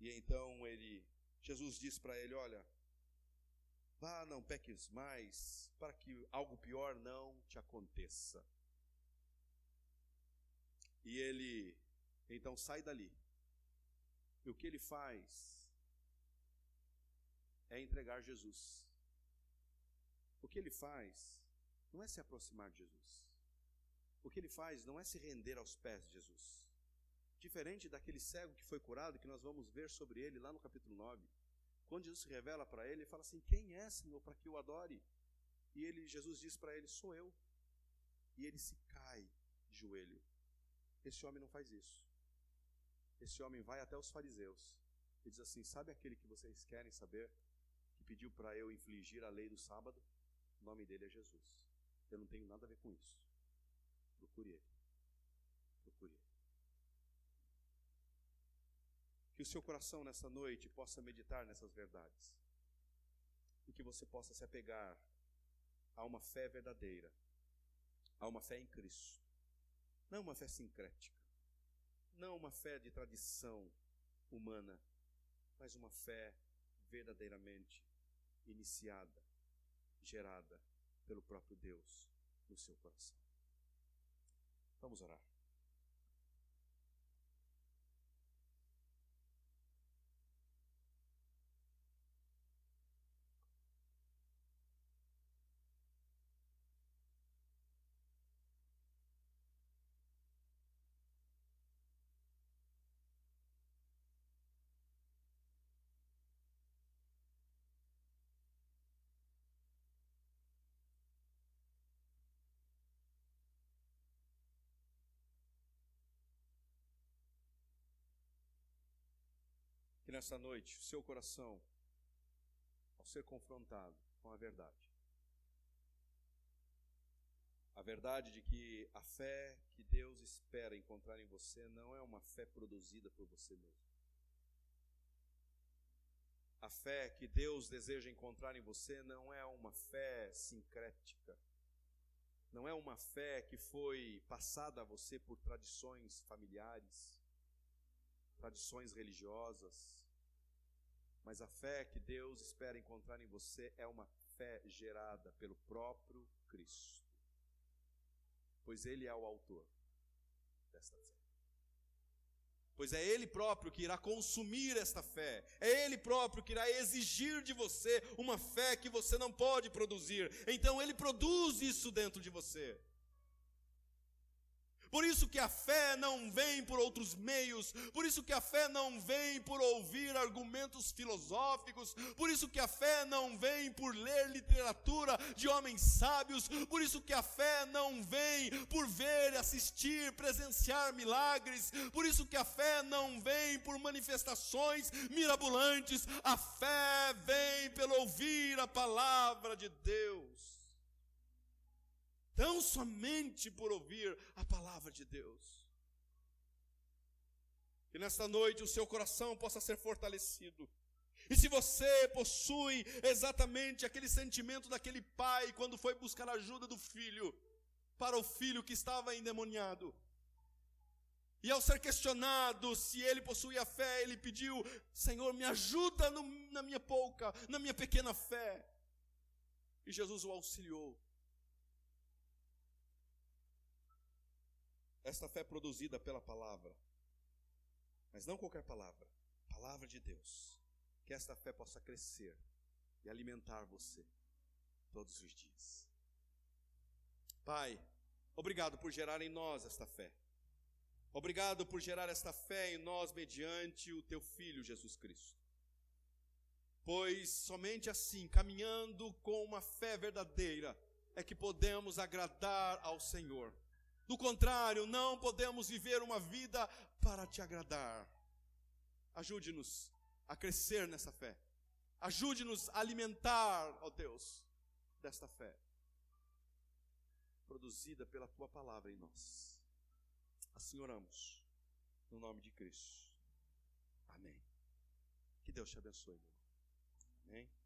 E então Jesus diz para ele, olha, vá, não peques mais, para que algo pior não te aconteça. E ele, então, sai dali. E o que ele faz é entregar Jesus. O que ele faz não é se aproximar de Jesus. O que ele faz não é se render aos pés de Jesus. Diferente daquele cego que foi curado, que nós vamos ver sobre ele lá no capítulo 9. Quando Jesus se revela para ele, ele fala assim, quem é, Senhor, para que eu adore? E Jesus diz para ele, sou eu. E ele se cai de joelho. Esse homem não faz isso. Esse homem vai até os fariseus e diz assim, sabe aquele que vocês querem saber? Que pediu para eu infligir a lei do sábado? O nome dele é Jesus. Eu não tenho nada a ver com isso. Procure ele. Procure ele. Que o seu coração nessa noite possa meditar nessas verdades. E que você possa se apegar a uma fé verdadeira. A uma fé em Cristo. Não uma fé sincrética. Não uma fé de tradição humana. Mas uma fé verdadeiramente iniciada, gerada pelo próprio Deus no seu coração. Vamos orar. Que nessa noite, o seu coração, ao ser confrontado com a verdade de que a fé que Deus espera encontrar em você não é uma fé produzida por você mesmo. A fé que Deus deseja encontrar em você não é uma fé sincrética. Não é uma fé que foi passada a você por tradições familiares, tradições religiosas, mas a fé que Deus espera encontrar em você é uma fé gerada pelo próprio Cristo, pois Ele é o autor desta fé. Pois é Ele próprio que irá consumir esta fé, é Ele próprio que irá exigir de você uma fé que você não pode produzir, então Ele produz isso dentro de você. Por isso que a fé não vem por outros meios, por isso que a fé não vem por ouvir argumentos filosóficos, por isso que a fé não vem por ler literatura de homens sábios, por isso que a fé não vem por ver, assistir, presenciar milagres, por isso que a fé não vem por manifestações mirabolantes, a fé vem pelo ouvir a palavra de Deus. Tão somente por ouvir a palavra de Deus. Que nesta noite o seu coração possa ser fortalecido. E se você possui exatamente aquele sentimento daquele pai quando foi buscar a ajuda do filho, para o filho que estava endemoniado. E ao ser questionado se ele possuía fé, ele pediu, Senhor, me ajuda na minha pequena fé. E Jesus o auxiliou. esta fé produzida pela palavra, mas não qualquer palavra, palavra de Deus, que esta fé possa crescer e alimentar você todos os dias. Pai, obrigado por gerar em nós esta fé. Obrigado por gerar esta fé em nós mediante o Teu Filho Jesus Cristo. Pois somente assim, caminhando com uma fé verdadeira, é que podemos agradar ao Senhor. Do contrário, não podemos viver uma vida para Te agradar. Ajude-nos a crescer nessa fé. Ajude-nos a alimentar, ó Deus, desta fé, produzida pela Tua palavra em nós. Assim oramos, no nome de Cristo. Amém. Que Deus te abençoe, meu irmão. Amém.